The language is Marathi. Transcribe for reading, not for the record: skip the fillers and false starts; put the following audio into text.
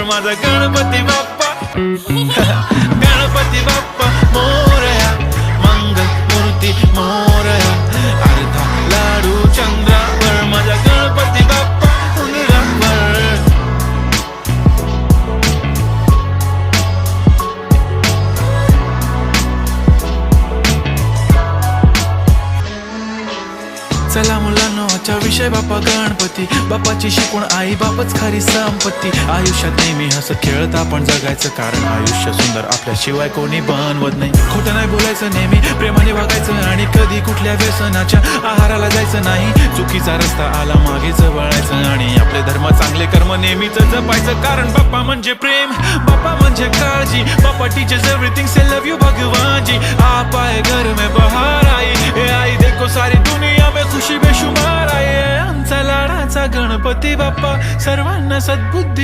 माझा गणपती बाप्पा. गणपती बाप्पा मोरया, मंगल मूर्ती मोरया, अर्धा लाडू चंद्रावर माझा गणपती बाप्पा उंदरावर. चला मुलांनो, आजचा विषय बाप्पा गणपती. बाप्पाची शिकवण आई बापच खरी संपत्ती. आयुष्यात नेहमी हसत खेळत आपण जगायचं, कारण आयुष्य सुंदर आपल्याशिवाय कोणी बनवत नाही. खोटं नाही बोलायचं, नेहमी प्रेमाने वागायचं, आणि कधी कुठल्या व्यसनाच्या आहाराला जायचं नाही. चुकीचा रस्ता आला मागेच वळायचं, आणि आपले धर्म चांगले कर्म नेहमीच जपायचं. कारण बाप्पा म्हणजे प्रेम, बाप्पा म्हणजे काळजी. Bappa teachers everything, say love you भगवान जी. आप आए घर में बहार आई, ए आई देखो सारी दुनिया में खुशी बेशुमार आहे. आमचा लाडाचा गणपती बाप्पा सर्वांना सद्बुद्धी